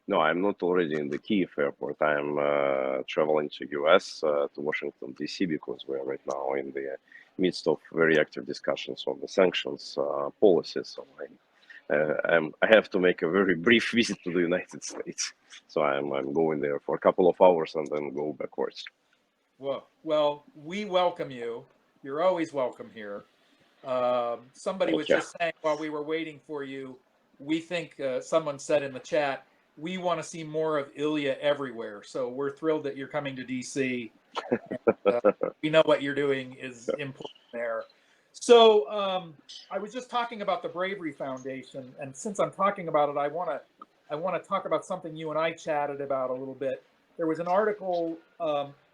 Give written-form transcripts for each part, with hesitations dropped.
No, I'm not already in the Kiev airport. I'm traveling to US, to Washington, D.C., because we're right now in the midst of very active discussions on the sanctions policy. So I have to make a very brief visit to the United States. So I'm going there for a couple of hours and then go backwards. Well, we welcome you. You're always welcome here. Somebody was Thank you. just saying while we were waiting for you, we think someone said in the chat, we want to see more of Ilya everywhere. So we're thrilled that you're coming to DC. And, we know what you're doing is important there. So I was just talking about the Bravery Foundation, and since I'm talking about it, I want to talk about something you and I chatted about a little bit. There was an article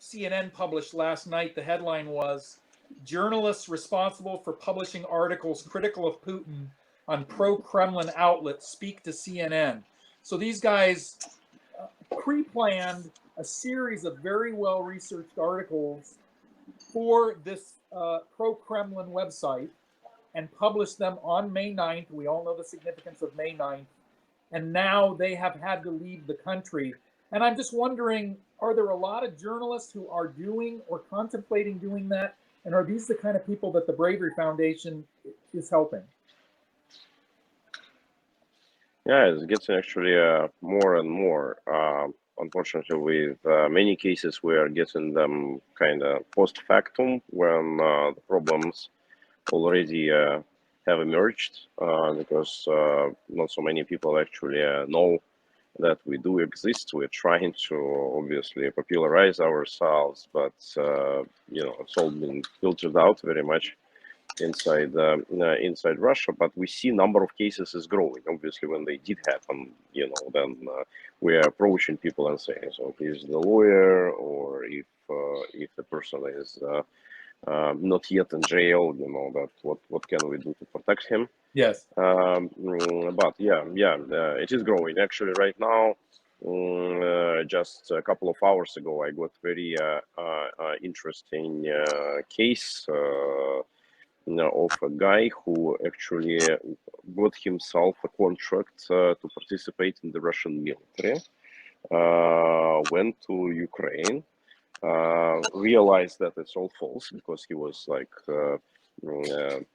CNN published last night. The headline was, "Journalists responsible for publishing articles critical of Putin on pro-Kremlin outlets speak to CNN." So these guys pre-planned a series of very well-researched articles for this pro-Kremlin website and published them on May 9th. We all know the significance of May 9th. And now they have had to leave the country. And I'm just wondering, are there a lot of journalists who are doing or contemplating doing that? And are these the kind of people that the Bravery Foundation is helping? Yeah, it's getting actually more and more. Unfortunately, with many cases, we are getting them kind of post factum when the problems already have emerged, because not so many people actually know that we do exist. We're trying to obviously popularize ourselves, but it's all been filtered out very much inside Russia. But we see number of cases is growing. Obviously, when they did happen, then we are approaching people and saying, so he's the lawyer, or if the person is not yet in jail, that what can we do to protect him? Yes. But it is growing. Actually, right now, just a couple of hours ago, I got very interesting case of a guy who actually got himself a contract to participate in the Russian military, went to Ukraine, realized that it's all false because he was like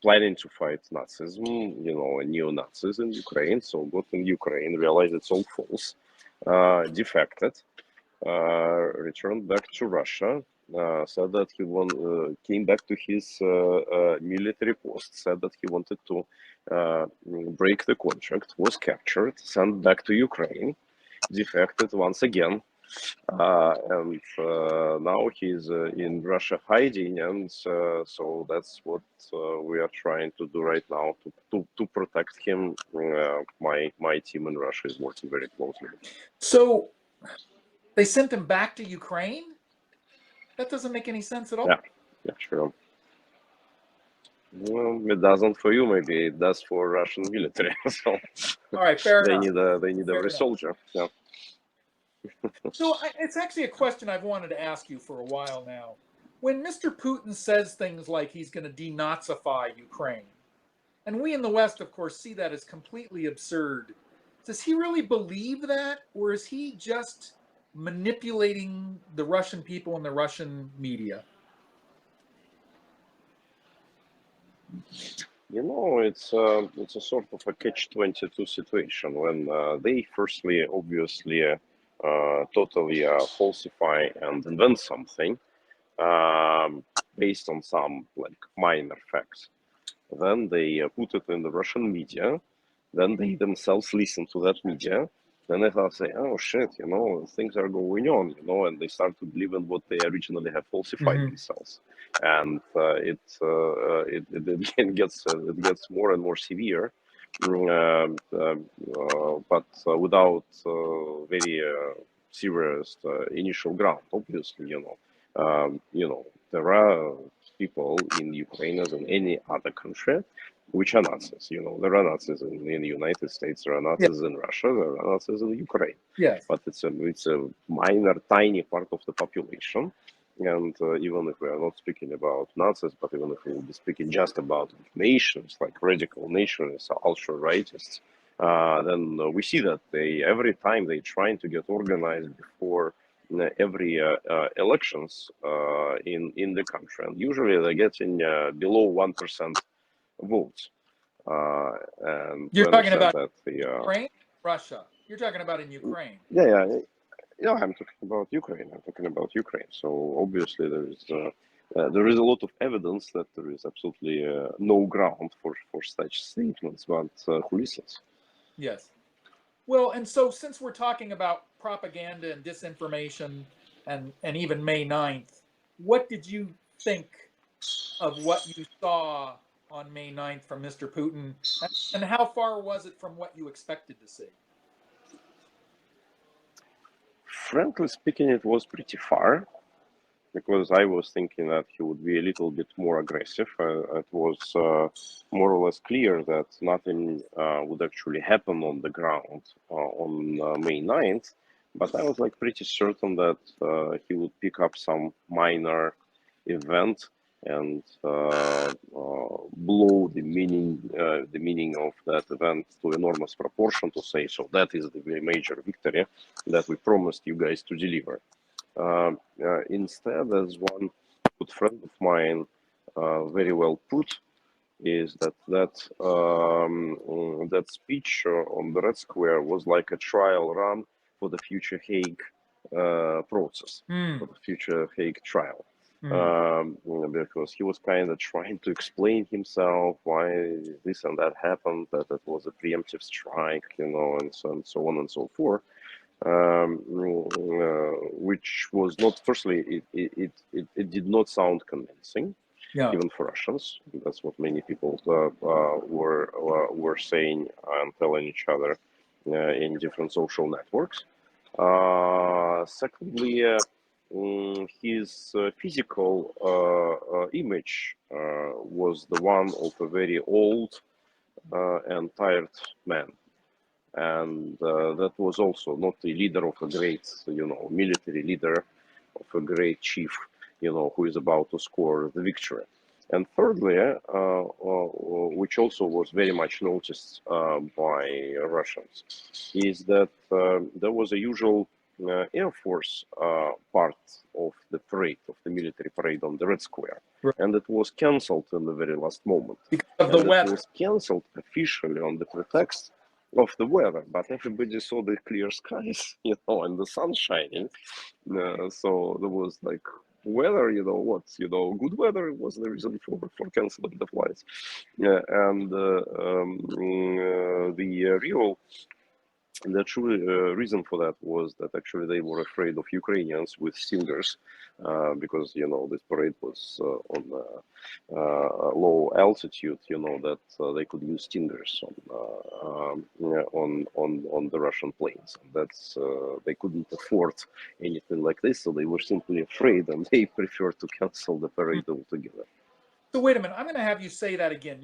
planning to fight Nazism, neo-Nazis in Ukraine. So got in Ukraine, realized it's all false, defected, returned back to Russia, said that he came back to his military post, said that he wanted to break the contract, was captured, sent back to Ukraine, defected once again, and now he's in Russia hiding, and so that's what we are trying to do right now to protect him. My team in Russia is working very closely. So they sent him back to Ukraine? That doesn't make any sense at all. Yeah, sure. Well, it doesn't for you, maybe it does for Russian military. So all right, fair they enough. need every soldier. Yeah. So it's actually a question I've wanted to ask you for a while now. When Mr. Putin says things like he's going to denazify Ukraine, and we in the West, of course, see that as completely absurd, does he really believe that, or is he just manipulating the Russian people and the Russian media? It's a sort of a catch-22 situation when they firstly, obviously, totally falsify and invent something based on some like minor facts. Then they put it in the Russian media. Then they themselves listen to that media. Then they start saying, "Oh shit, things are going on," and they start to believe in what they originally have falsified themselves, and it gets more and more severe, but without very serious initial ground. Obviously, there are people in Ukraine as in any other country which are Nazis. There are Nazis in the United States, there are Nazis in Russia, there are Nazis in Ukraine. Yes. But it's a minor, tiny part of the population. And even if we are not speaking about Nazis, but even if we will be speaking just about nations, like radical nations, ultra-rightists, then we see that they every time they trying to get organized before every elections in the country, and usually they're getting below 1% votes. And You're to talking understand about that the Ukraine, Russia. You're talking about in Ukraine. yeah, I'm talking about Ukraine. I'm talking about Ukraine. So obviously there is a lot of evidence that there is absolutely no ground for such statements. But who listens? Yes. Well, and so since we're talking about propaganda and disinformation and even May 9th, what did you think of what you saw on May 9th from Mr. Putin? And how far was it from what you expected to see? Frankly speaking, it was pretty far because I was thinking that he would be a little bit more aggressive. It was more or less clear that nothing would actually happen on the ground on May 9th. But I was like pretty certain that he would pick up some minor event and blow the meaning of that event to enormous proportion to say, so that is the major victory that we promised you guys to deliver. Instead, as one good friend of mine very well put, is that speech on the Red Square was like a trial run for the future Hague process, for the future Hague trial. Because he was kind of trying to explain himself why this and that happened, that it was a preemptive strike, and so on and so forth. Which was not, firstly, it did not sound convincing, Yeah. even for Russians. That's what many people were saying and telling each other in different social networks. Secondly, his physical image was the one of a very old and tired man. And that was also not the leader of a great, military leader, of a great chief, who is about to score the victory. And thirdly, which also was very much noticed by Russians, is that there was a usual Air Force part of the parade, of the military parade on the Red Square. Right. And it was cancelled in the very last moment. Because of the weather. It was cancelled officially on the pretext of the weather, but everybody saw the clear skies, and the sun shining. So there was like weather, good weather was the reason for canceling the flights. And the true reason for that was that actually they were afraid of Ukrainians with Stingers, because this parade was on low altitude. That they could use Stingers on the Russian planes. And that's they couldn't afford anything like this, so they were simply afraid, and they preferred to cancel the parade altogether. So wait a minute, I'm going to have you say that again.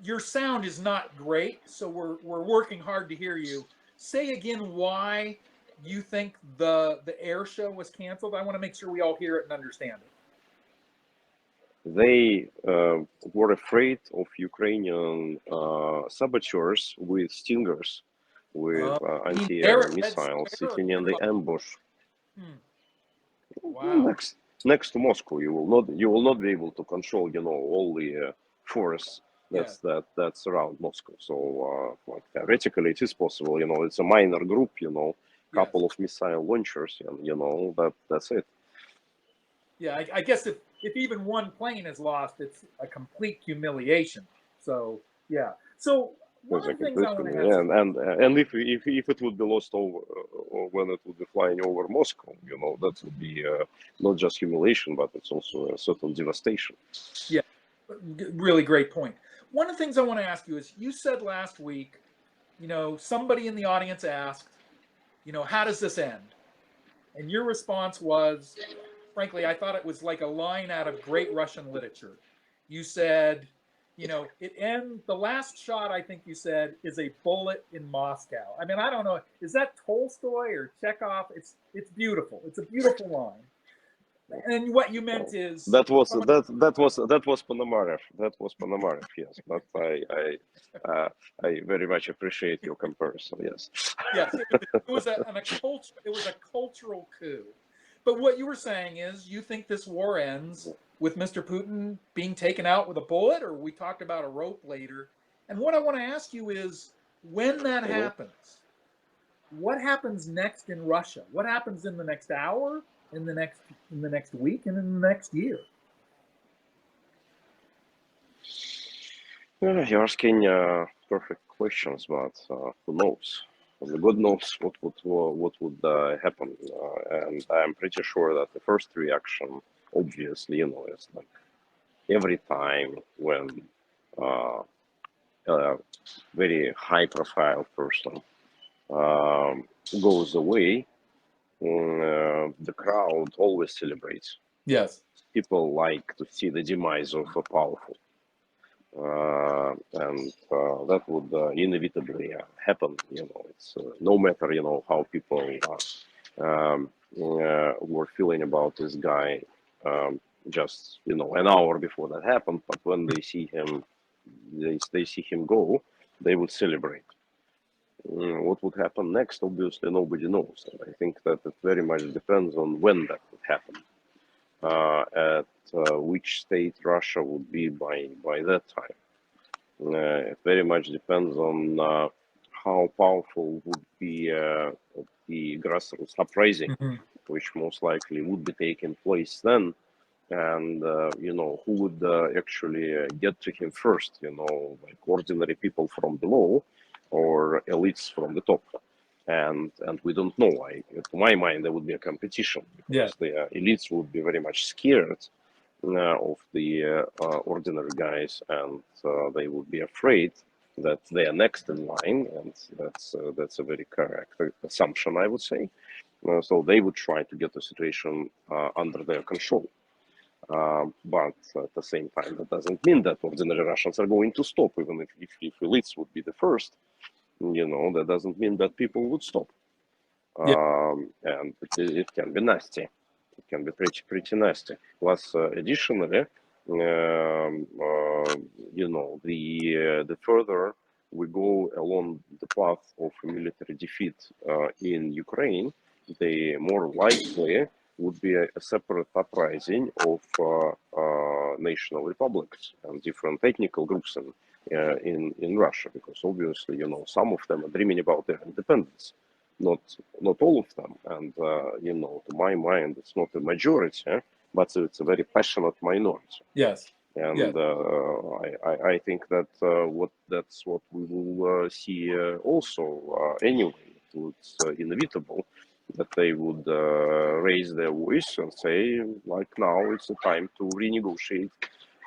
Your sound is not great, so we're working hard to hear you. Say again why you think the air show was canceled. I want to make sure we all hear it and understand it. They were afraid of Ukrainian saboteurs with Stingers, with anti-air missiles sitting in the ambush. Wow. Next to Moscow, you will not be able to control, all the forests that surround Moscow. So, like theoretically, it is possible. It's a minor group. Couple of missile launchers, and that's it. Yeah, I guess if even one plane is lost, it's a complete humiliation. So yeah. So one of the things I want to ask, and if it would be lost over, or when it would be flying over Moscow, that would be not just humiliation, but it's also a certain devastation. Yeah, really great point. One of the things I want to ask you is, you said last week, somebody in the audience asked, how does this end? And your response was, frankly, I thought it was like a line out of great Russian literature. You said, it ends, the last shot, I think you said, is a bullet in Moscow. I mean, I don't know, is that Tolstoy or Chekhov? It's beautiful. It's a beautiful line. And what you meant is that was Ponomarev. That was Ponomarev. Yes, but I very much appreciate your comparison. Yes. yes, it was a cultural coup. But what you were saying is you think this war ends with Mr. Putin being taken out with a bullet, or we talked about a rope later. And what I want to ask you is when that happens, what happens next in Russia? What happens in the next hour, in the next week, and in the next year? Yeah, you're asking perfect questions, but who knows? Only God knows what would happen, and I'm pretty sure that the first reaction, obviously, is like every time when uh, a very high-profile person goes away, the crowd always celebrates. Yes. People like to see the demise of a powerful. And that would inevitably happen. It's no matter how people were feeling about this guy just an hour before that happened. But when they see him, they see him go, they would celebrate. What would happen next? Obviously, nobody knows. And I think that it very much depends on when that would happen. At which state Russia would be by that time. It very much depends on how powerful would be the grassroots uprising, which most likely would be taking place then, and who would actually get to him first, like ordinary people from below or elites from the top. And we don't know. To my mind, there would be a competition because the elites would be very much scared of the ordinary guys, and they would be afraid that they are next in line, and that's a very correct assumption, I would say. So they would try to get the situation under their control. But at the same time, that doesn't mean that ordinary Russians are going to stop, even if elites would be the first. That doesn't mean that people would stop. And it can be nasty. It can be pretty nasty. Plus, additionally, the further we go along the path of military defeat in Ukraine, the more likely would be a separate uprising of national republics and different ethnical groups in Russia, because obviously, some of them are dreaming about their independence. Not all of them, and to my mind, it's not a majority, but it's a very passionate minority. Yes. And I think that that's what we will see also anyway. It's inevitable that they would raise their voice and say, like, now it's the time to renegotiate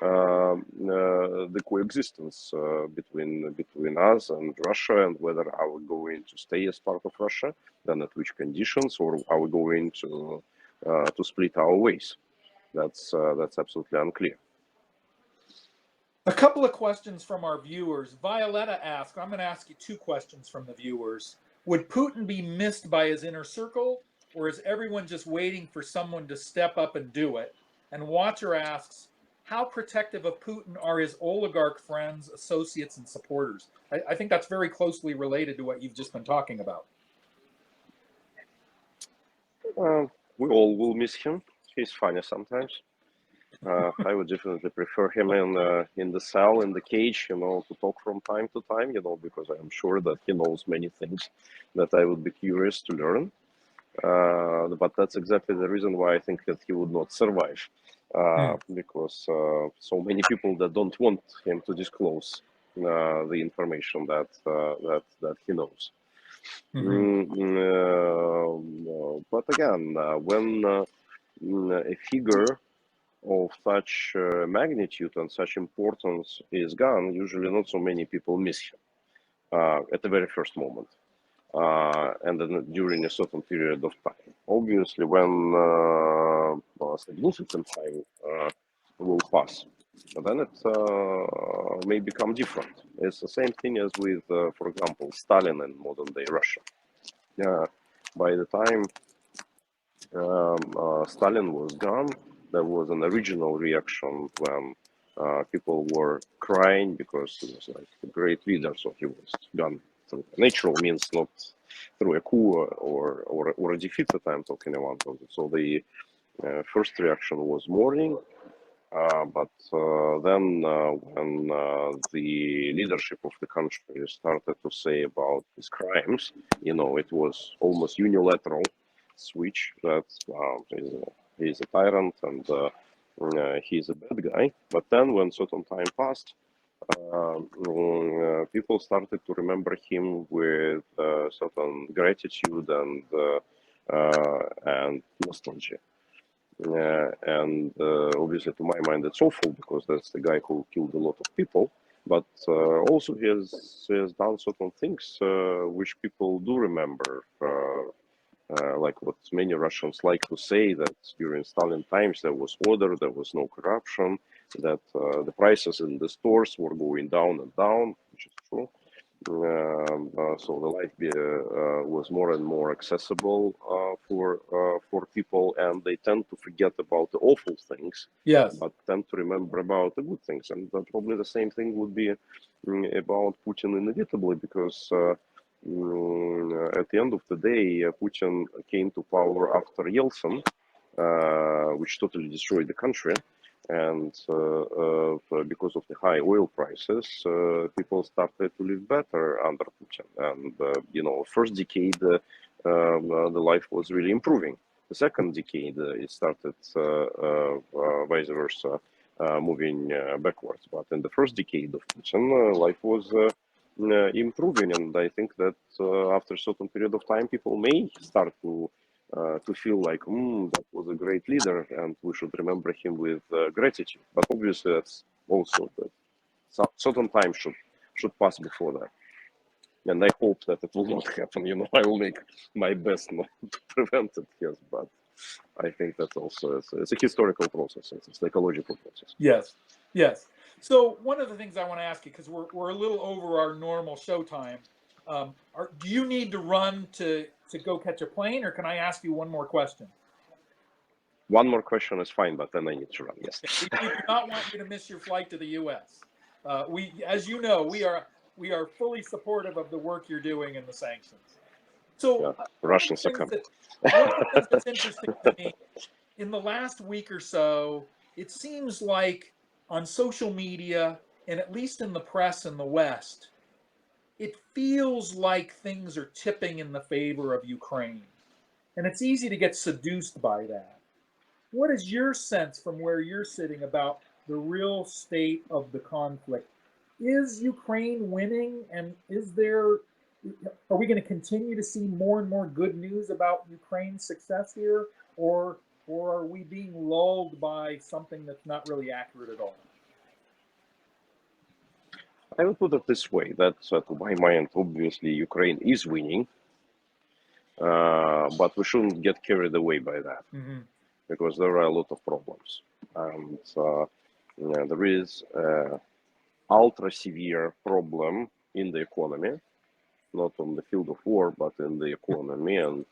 the coexistence between us and Russia, and whether are we going to stay as part of Russia, then at which conditions, or are we going to split our ways? That's absolutely unclear. A couple of questions from our viewers. Violetta asked, I'm going to ask you two questions from the viewers. Would Putin be missed by his inner circle, or is everyone just waiting for someone to step up and do it? And Watcher asks, how protective of Putin are his oligarch friends, associates, and supporters? I think that's very closely related to what you've just been talking about. We all will miss him. He's funny sometimes. I would definitely prefer him in the cell, in the cage, to talk from time to time, because I'm sure that he knows many things that I would be curious to learn. But that's exactly the reason why I think that he would not survive, because so many people that don't want him to disclose the information that he knows. But again, when a figure of such magnitude and such importance is gone, usually not so many people miss him at the very first moment. And then during a certain period of time. Obviously, when a significant time will pass, then it may become different. It's the same thing as with, for example, Stalin in modern day Russia. By the time Stalin was gone, there was an original reaction when people were crying because he was like a great leader, so he was gone through natural means, not through a coup or a defeat that I'm talking about. So the first reaction was mourning, but then when the leadership of the country started to say about his crimes, it was almost unilateral switch that he's a tyrant and he's a bad guy. But then when certain time passed, people started to remember him with certain gratitude and nostalgia. And obviously, to my mind, it's awful because that's the guy who killed a lot of people. But also, he has done certain things which people do remember. Like what many Russians like to say, that during Stalin times there was order, there was no corruption, that the prices in the stores were going down and down, which is true. So the life was more and more accessible for people, and they tend to forget about the awful things, Yes. but tend to remember about the good things. And probably the same thing would be about Putin inevitably, because at the end of the day, Putin came to power after Yeltsin, which totally destroyed the country. And because of the high oil prices, people started to live better under Putin. And, first decade, the life was really improving. The second decade, it started vice versa, moving backwards. But in the first decade of Putin, life was improving. And I think that after a certain period of time, people may start to feel like, that was a great leader, and we should remember him with gratitude. But obviously, that's also that certain time should pass before that. And I hope that it will not happen. I will make my best not to prevent it. Yes, but I think that's also it's a historical process. It's a psychological process. Yes. Yes. So one of the things I want to ask you, because we're a little over our normal show time, do you need to run to go catch a plane, or can I ask you one more question? One more question is fine, but then I need to run. Yes. We do not want you to miss your flight to the U.S. As you know, we are fully supportive of the work you're doing in the sanctions. So Russians are coming. one of the things that's interesting to me, in the last week or so, it seems like on social media, and at least in the press in the West, it feels like things are tipping in the favor of Ukraine. And it's easy to get seduced by that. What is your sense from where you're sitting about the real state of the conflict? Is Ukraine winning, and are we going to continue to see more and more good news about Ukraine's success here, or are we being lulled by something that's not really accurate at all? I will put it this way: that to my mind, obviously, Ukraine is winning, but we shouldn't get carried away by that, because there are a lot of problems, and there is ultra severe problem in the economy, not on the field of war, but in the economy. And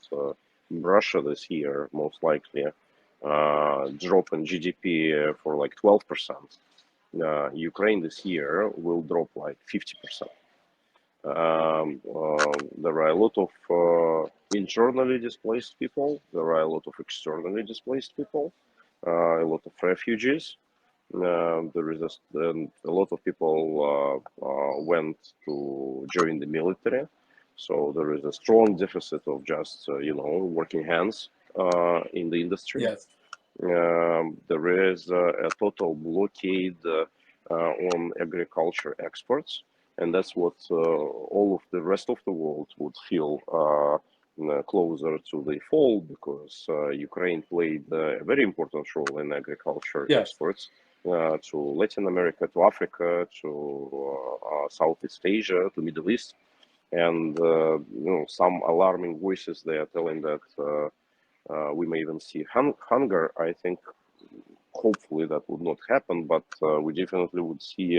Russia this year, most likely, drop in GDP for like 12%. Ukraine this year will drop like 50%. There are a lot of internally displaced people. There are a lot of externally displaced people. A lot of refugees. There is a lot of people went to join the military, so there is a strong deficit of just working hands in the industry. Yes. There is a total blockade on agriculture exports, and that's what all of the rest of the world would feel closer to the fall, because Ukraine played a very important role in agriculture exports to Latin America, to Africa, to Southeast Asia, to Middle East. And some alarming voices, they are telling that we may even see hunger. I think hopefully that would not happen, but we definitely would see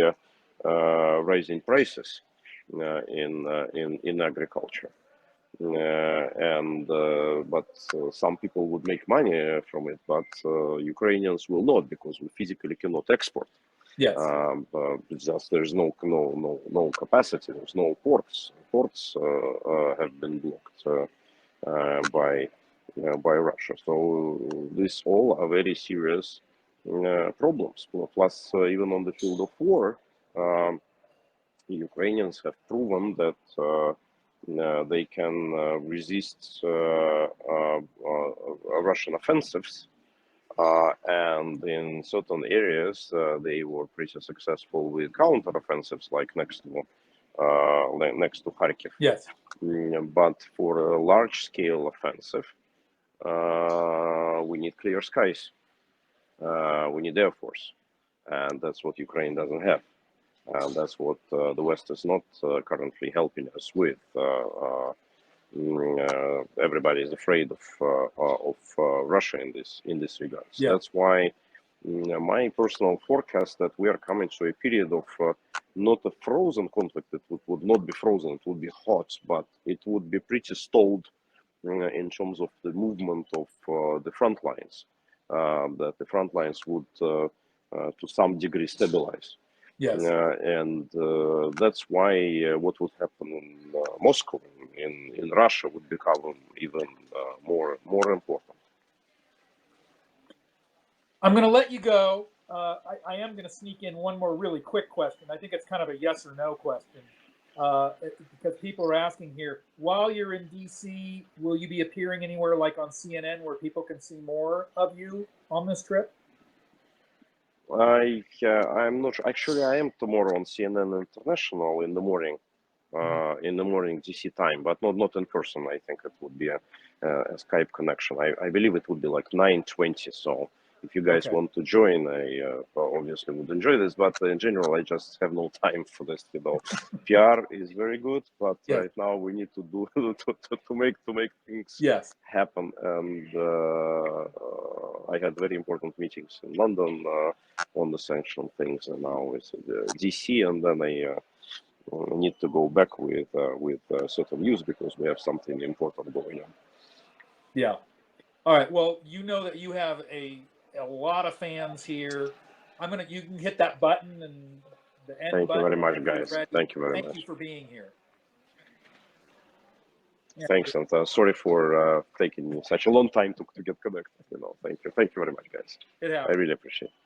rising prices in agriculture. But some people would make money from it, but Ukrainians will not, because we physically cannot export. Yes. It's just there's no capacity. There's no ports. Ports have been blocked by Russia. So these all are very serious problems. Plus, even on the field of war, Ukrainians have proven that they can resist Russian offensives. And in certain areas, they were pretty successful with counteroffensives, like next to Kharkiv. Yes. But for a large-scale offensive, we need clear skies. We need Air Force, and that's what Ukraine doesn't have. And that's what the West is not currently helping us with. Everybody is afraid of Russia in this regard. So Yeah. that's why my personal forecast that we are coming to a period of not a frozen conflict. It would not be frozen. It would be hot, but it would be pretty stalled in terms of the movement of the front lines. That the front lines would, to some degree, stabilize. Yes. And that's why what would happen in Moscow, in Russia, would become even more important. I'm going to let you go. I am going to sneak in one more really quick question. I think it's kind of a yes or no question, because people are asking here, while you're in DC, will you be appearing anywhere like on CNN where people can see more of you on this trip? I'm not sure. Actually, I am tomorrow on CNN International in the morning. DC time, but not in person. I think it would be a Skype connection. I believe it would be like 9:20. So if you guys want to join, I obviously would enjoy this. But in general, I just have no time for this. PR is very good, but right now we need to do to make things happen. And I had very important meetings in London on the sanction things, and now it's DC, and then I need to go back with certain news because we have something important going on. Yeah. All right. Well, you know that you have a lot of fans here. You can hit that button and the end Thank button. You very much, guys. Thank you very much. Thank you for being here. Yeah. Thanks, and sorry for taking me such a long time to get connected. Thank you very much, guys. It happens. I really appreciate it.